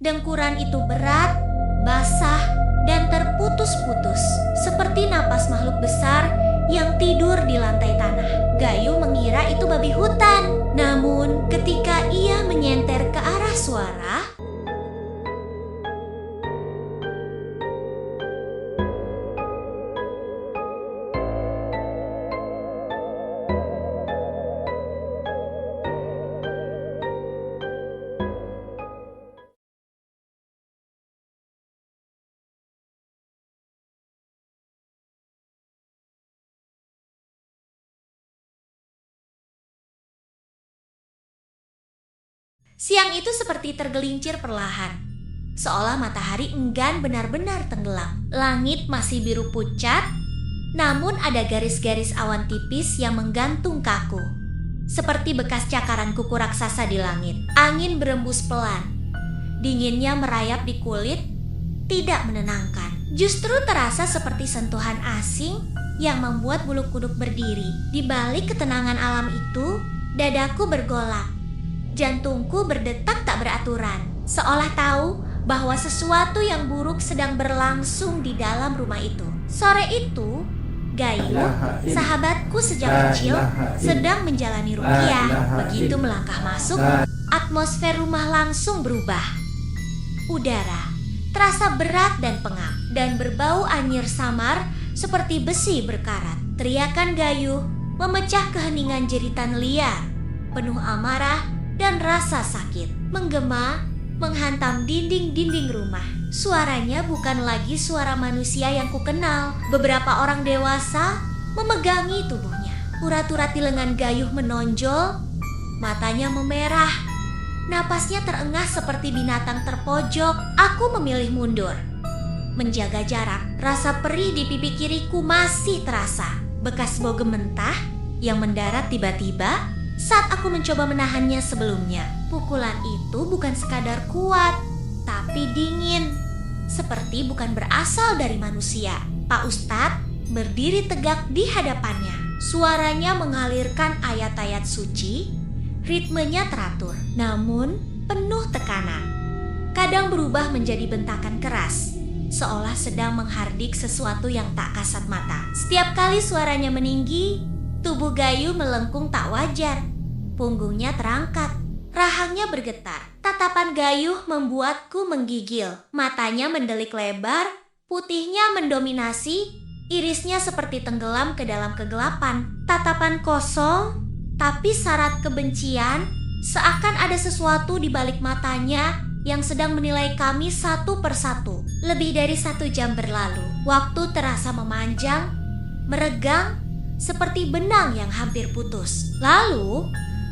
Dengkuran itu berat, basah, dan terputus-putus, seperti napas makhluk besar yang tidur di lantai tanah. Gayuh mengira itu babi hutan. Namun, ketika ia menyenter ke arah suara, siang itu seperti tergelincir perlahan, seolah matahari enggan benar-benar tenggelam. Langit masih biru pucat, namun ada garis-garis awan tipis yang menggantung kaku, seperti bekas cakaran kuku raksasa di langit. Angin berembus pelan, dinginnya merayap di kulit, tidak menenangkan. Justru terasa seperti sentuhan asing yang membuat bulu kuduk berdiri. Di balik ketenangan alam itu, dadaku bergolak. Jantungku berdetak tak beraturan, seolah tahu bahwa sesuatu yang buruk sedang berlangsung di dalam rumah itu. Sore itu, Gayuh, sahabatku sejak kecil, sedang menjalani ruqyah. Begitu melangkah masuk, atmosfer rumah langsung berubah. Udara terasa berat dan pengap, dan berbau anyir samar seperti besi berkarat. Teriakan Gayuh memecah keheningan jeritan liar, penuh amarah dan rasa sakit, menggema menghantam dinding-dinding rumah. Suaranya bukan lagi suara manusia yang kukenal. Beberapa orang dewasa memegangi tubuhnya. Urat-urat di lengan Gayuh menonjol, matanya memerah, napasnya terengah seperti binatang terpojok. Aku memilih mundur, menjaga jarak. Rasa perih di pipi kiriku masih terasa, bekas bau gementah yang mendarat tiba-tiba saat aku mencoba menahannya sebelumnya. Pukulan itu bukan sekadar kuat, tapi dingin, seperti bukan berasal dari manusia. Pak Ustadz berdiri tegak di hadapannya. Suaranya mengalirkan ayat-ayat suci, ritmenya teratur, namun penuh tekanan. Kadang berubah menjadi bentakan keras, seolah sedang menghardik sesuatu yang tak kasat mata. Setiap kali suaranya meninggi, tubuh Gayuh melengkung tak wajar. Punggungnya terangkat, rahangnya bergetar. Tatapan Gayuh membuatku menggigil. Matanya mendelik lebar, putihnya mendominasi, irisnya seperti tenggelam ke dalam kegelapan. Tatapan kosong, tapi syarat kebencian, seakan ada sesuatu di balik matanya yang sedang menilai kami satu persatu. Lebih dari 1 jam berlalu, waktu terasa memanjang, meregang, seperti benang yang hampir putus. Lalu,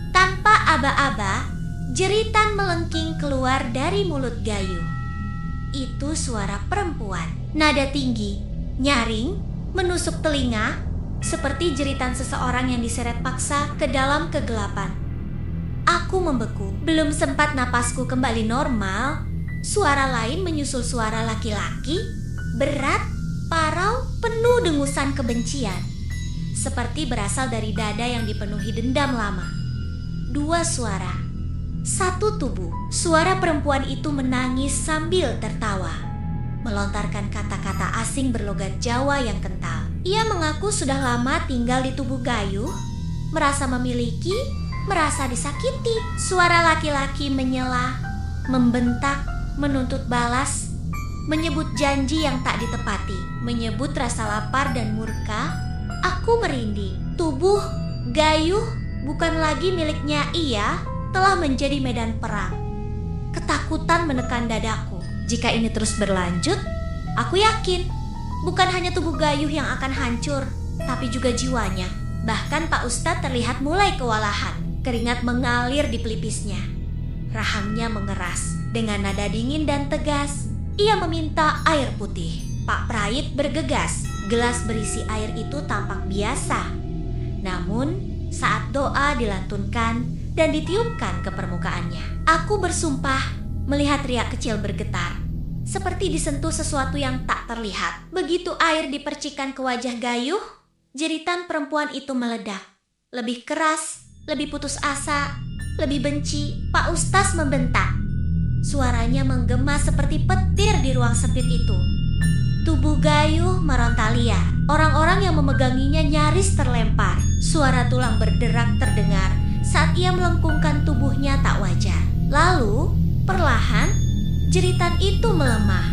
tanpa aba-aba, jeritan melengking keluar dari mulut Gayuh. Itu suara perempuan. Nada tinggi, nyaring, menusuk telinga, seperti jeritan seseorang yang diseret paksa ke dalam kegelapan. Aku membeku. Belum sempat napasku kembali normal, suara lain menyusul suara laki-laki, berat, parau, penuh dengusan kebencian, seperti berasal dari dada yang dipenuhi dendam lama. 2 suara, 1 tubuh. Suara perempuan itu menangis sambil tertawa, melontarkan kata-kata asing berlogat Jawa yang kental. Ia mengaku sudah lama tinggal di tubuh Gayuh, merasa memiliki, merasa disakiti. Suara laki-laki menyela, membentak, menuntut balas, menyebut janji yang tak ditepati, menyebut rasa lapar dan murka. Aku merinding. Tubuh Gayuh bukan lagi miliknya ia, telah menjadi medan perang. Ketakutan menekan dadaku. Jika ini terus berlanjut, aku yakin bukan hanya tubuh Gayuh yang akan hancur, tapi juga jiwanya. Bahkan Pak Ustadz terlihat mulai kewalahan. Keringat mengalir di pelipisnya. Rahangnya mengeras. Dengan nada dingin dan tegas, ia meminta air putih. Pak Prayit bergegas. Gelas berisi air itu tampak biasa. Namun, saat doa dilantunkan dan ditiupkan ke permukaannya, aku bersumpah melihat riak kecil bergetar, seperti disentuh sesuatu yang tak terlihat. Begitu air dipercikan ke wajah Gayuh, jeritan perempuan itu meledak. Lebih keras, lebih putus asa, lebih benci. Pak Ustaz membentak, Suaranya menggema seperti petir di ruang sempit itu. Tubuh Gayuh meronta liar. Orang-orang yang memeganginya nyaris terlempar. Suara tulang berderak terdengar saat ia melengkungkan tubuhnya tak wajar. Lalu, perlahan, jeritan itu melemah,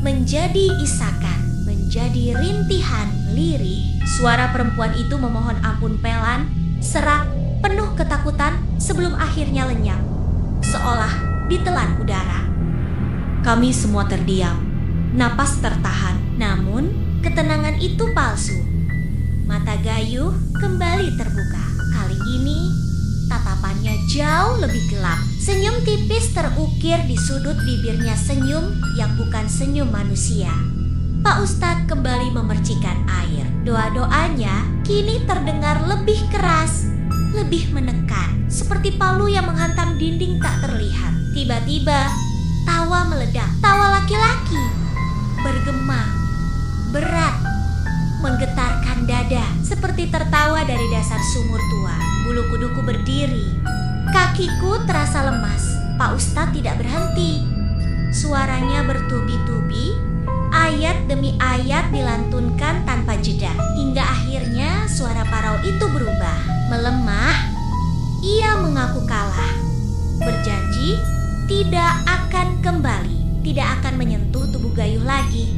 menjadi isakan, menjadi rintihan lirih. Suara perempuan itu memohon ampun pelan, serak, penuh ketakutan sebelum akhirnya lenyap, seolah ditelan udara. Kami semua terdiam, napas tertahan. Namun, ketenangan itu palsu. Mata Gayuh kembali terbuka. Kali ini, tatapannya jauh lebih gelap. Senyum tipis terukir di sudut bibirnya, senyum yang bukan senyum manusia. Pak Ustadz kembali memercikan air. Doa-doanya kini terdengar lebih keras, lebih menekan, seperti palu yang menghantam dinding tak terlihat. Tiba-tiba, tawa meledak, tawa laki-laki, bergema, berat, menggetarkan dada, seperti tertawa dari dasar sumur tua. Bulu kuduku berdiri, kakiku terasa lemas. Pak Ustadz tidak berhenti. Suaranya bertubi-tubi, ayat demi ayat dilantunkan tanpa jeda, hingga akhirnya suara parau itu berubah, melemah. Ia mengaku kalah, berjanji tidak akan kembali, tidak akan menyentuh tubuh Gayuh lagi.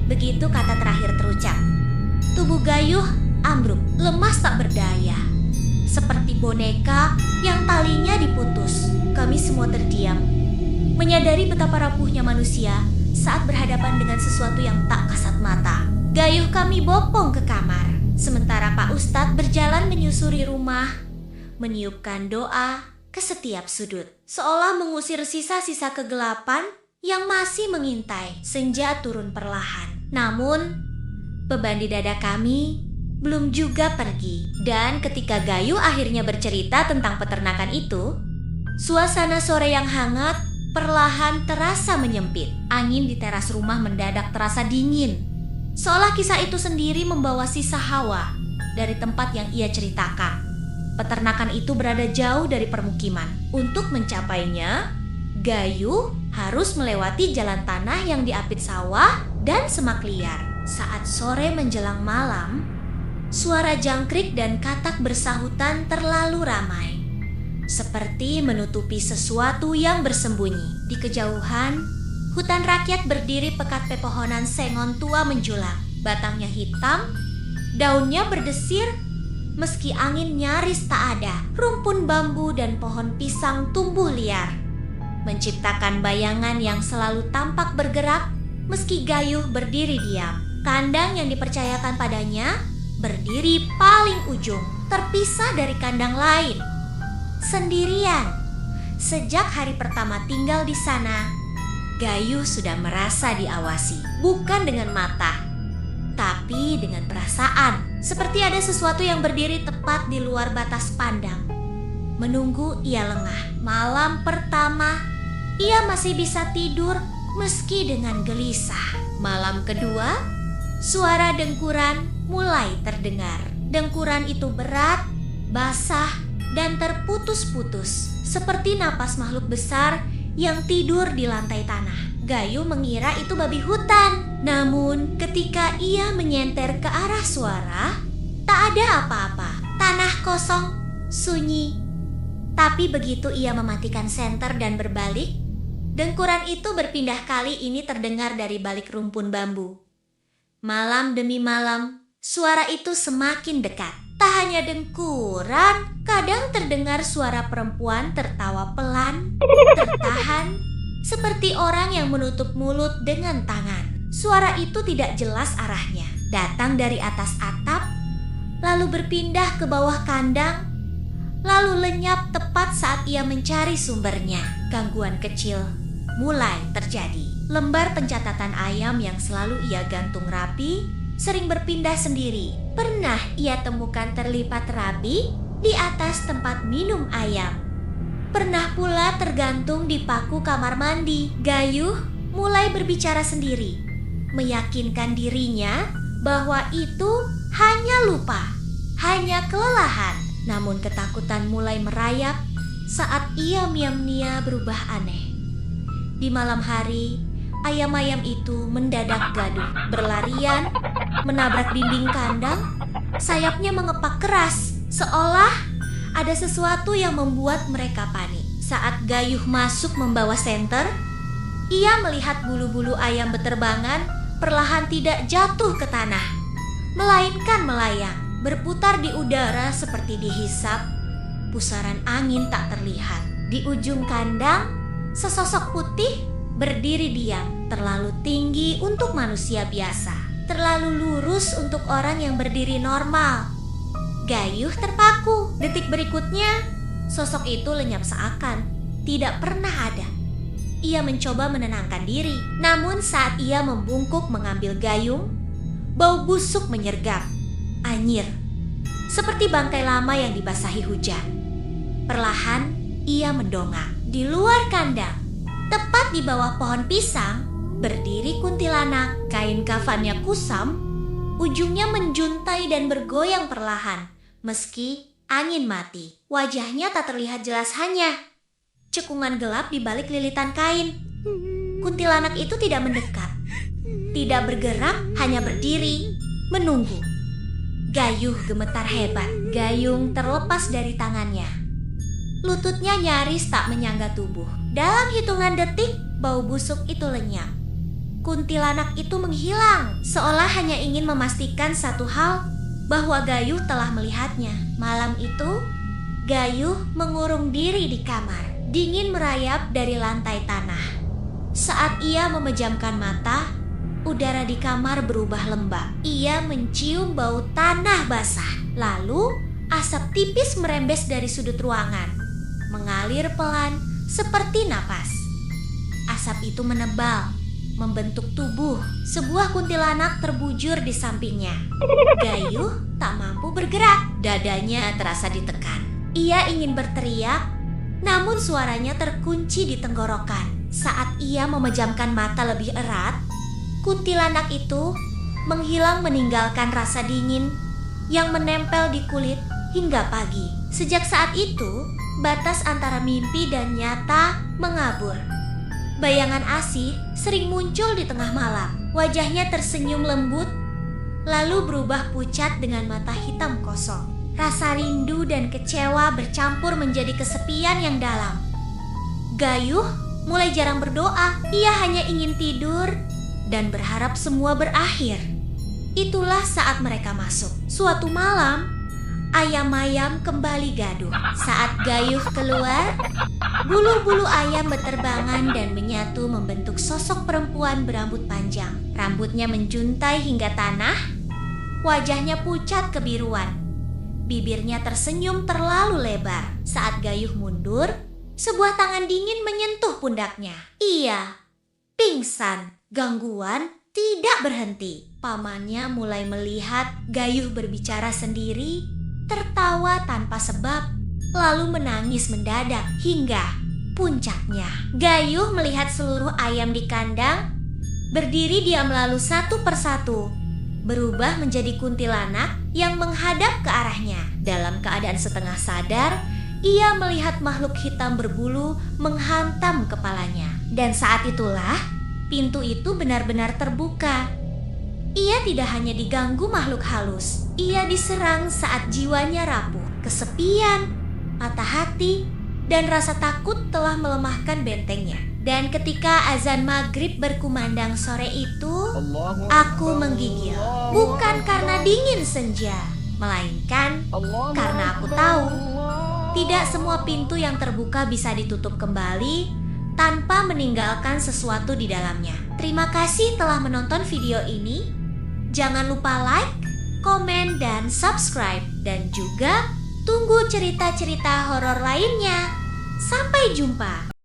Begitu kata terakhir terucap, tubuh Gayuh ambruk, lemas tak berdaya, seperti boneka yang talinya diputus. Kami semua terdiam, menyadari betapa rapuhnya manusia saat berhadapan dengan sesuatu yang tak kasat mata. Gayuh kami bopong ke kamar, sementara Pak Ustadz berjalan menyusuri rumah, meniupkan doa ke setiap sudut, seolah mengusir sisa-sisa kegelapan yang masih mengintai. Senja turun perlahan, namun beban di dada kami belum juga pergi. Dan ketika Gayuh akhirnya bercerita tentang peternakan itu, suasana sore yang hangat perlahan terasa menyempit. Angin di teras rumah mendadak terasa dingin, seolah kisah itu sendiri membawa sisa hawa dari tempat yang ia ceritakan. Peternakan itu berada jauh dari permukiman. Untuk mencapainya, Gayuh harus melewati jalan tanah yang diapit sawah dan semak liar. Saat sore menjelang malam, suara jangkrik dan katak bersahutan terlalu ramai, seperti menutupi sesuatu yang bersembunyi. Di kejauhan, hutan rakyat berdiri pekat pepohonan sengon tua menjulang. Batangnya hitam, daunnya berdesir, meski angin nyaris tak ada. Rumpun bambu dan pohon pisang tumbuh liar, menciptakan bayangan yang selalu tampak bergerak meski Gayuh berdiri diam. Kandang yang dipercayakan padanya berdiri paling ujung, terpisah dari kandang lain, sendirian. Sejak hari pertama tinggal di sana, Gayuh sudah merasa diawasi, bukan dengan mata, tapi dengan perasaan. Seperti ada sesuatu yang berdiri tepat di luar batas pandang, menunggu ia lengah. Malam pertama, ia masih bisa tidur meski dengan gelisah. Malam kedua, suara dengkuran mulai terdengar. Dengkuran itu berat, basah, dan terputus-putus, seperti napas makhluk besar yang tidur di lantai tanah. Gayuh mengira itu babi hutan. Namun ketika ia menyenter ke arah suara, tak ada apa-apa. Tanah kosong, sunyi. Tapi begitu ia mematikan senter dan berbalik, dengkuran itu berpindah kali ini terdengar dari balik rumpun bambu. Malam demi malam, suara itu semakin dekat. Tak hanya dengkuran, kadang terdengar suara perempuan tertawa pelan, tertahan, seperti orang yang menutup mulut dengan tangan. Suara itu tidak jelas arahnya, datang dari atas atap, lalu berpindah ke bawah kandang, lalu lenyap tepat saat ia mencari sumbernya. Gangguan kecil mulai terjadi. Lembar pencatatan ayam yang selalu ia gantung rapi sering berpindah sendiri. Pernah ia temukan terlipat rapi di atas tempat minum ayam. Pernah pula tergantung di paku kamar mandi. Gayuh mulai berbicara sendiri, meyakinkan dirinya bahwa itu hanya lupa, hanya kelelahan. Namun ketakutan mulai merayap saat ia miam-mia berubah aneh. Di malam hari, ayam-ayam itu mendadak gaduh, berlarian, menabrak dinding kandang, sayapnya mengepak keras, seolah ada sesuatu yang membuat mereka panik. Saat Gayuh masuk membawa senter, ia melihat bulu-bulu ayam beterbangan perlahan tidak jatuh ke tanah, melainkan melayang, berputar di udara seperti dihisap. Pusaran angin tak terlihat. Di ujung kandang, sesosok putih berdiri diam, terlalu tinggi untuk manusia biasa, terlalu lurus untuk orang yang berdiri normal. Gayuh terpaku. Detik berikutnya, sosok itu lenyap seakan tidak pernah ada. Ia mencoba menenangkan diri, namun saat ia membungkuk mengambil gayung, bau busuk menyergap, anyir, seperti bangkai lama yang dibasahi hujan. Perlahan ia mendongak. Di luar kandang, tepat di bawah pohon pisang, berdiri kuntilanak. Kain kafannya kusam, ujungnya menjuntai dan bergoyang perlahan, meski angin mati. Wajahnya tak terlihat jelas, hanya cekungan gelap di balik lilitan kain. Kuntilanak itu tidak mendekat, tidak bergerak, hanya berdiri, menunggu. Gayuh gemetar hebat. Gayung terlepas dari tangannya. Lututnya nyaris tak menyangga tubuh. Dalam hitungan detik, bau busuk itu lenyap. Kuntilanak itu menghilang, seolah hanya ingin memastikan satu hal, bahwa Gayuh telah melihatnya. Malam itu, Gayuh mengurung diri di kamar. Dingin merayap dari lantai tanah. Saat ia memejamkan mata, udara di kamar berubah lembab. Ia mencium bau tanah basah. Lalu, asap tipis merembes dari sudut ruangan, mengalir pelan seperti napas. Asap itu menebal, membentuk tubuh. Sebuah kuntilanak terbujur di sampingnya. Gayuh tak mampu bergerak. Dadanya terasa ditekan. Ia ingin berteriak, namun suaranya terkunci di tenggorokan. Saat ia memejamkan mata lebih erat, kuntilanak itu menghilang meninggalkan rasa dingin yang menempel di kulit hingga pagi. Sejak saat itu, batas antara mimpi dan nyata mengabur. Bayangan Asih sering muncul di tengah malam. Wajahnya tersenyum lembut, lalu berubah pucat dengan mata hitam kosong. Rasa rindu dan kecewa bercampur menjadi kesepian yang dalam. Gayuh mulai jarang berdoa. Ia hanya ingin tidur dan berharap semua berakhir. Itulah saat mereka masuk. Suatu malam, ayam-ayam kembali gaduh. Saat Gayuh keluar, bulu-bulu ayam beterbangan dan menyatu membentuk sosok perempuan berambut panjang. Rambutnya menjuntai hingga tanah, wajahnya pucat kebiruan. Bibirnya tersenyum terlalu lebar. Saat Gayuh mundur, sebuah tangan dingin menyentuh pundaknya. Ia pingsan. Gangguan tidak berhenti. Pamannya mulai melihat Gayuh berbicara sendiri, tertawa tanpa sebab, lalu menangis mendadak hingga puncaknya. Gayuh melihat seluruh ayam di kandang berdiri diam, lalu satu persatu berubah menjadi kuntilanak yang menghadap ke arahnya. Dalam keadaan setengah sadar, ia melihat makhluk hitam berbulu menghantam kepalanya. Dan saat itulah pintu itu benar-benar terbuka. Ia tidak hanya diganggu makhluk halus, ia diserang saat jiwanya rapuh. Kesepian, patah hati, dan rasa takut telah melemahkan bentengnya. Dan ketika azan maghrib berkumandang sore itu, aku menggigil. Bukan karena dingin senja, melainkan karena aku tahu tidak semua pintu yang terbuka bisa ditutup kembali tanpa meninggalkan sesuatu di dalamnya. Terima kasih telah menonton video ini. Jangan lupa like, komen, dan subscribe. Dan juga tunggu cerita-cerita horor lainnya. Sampai jumpa.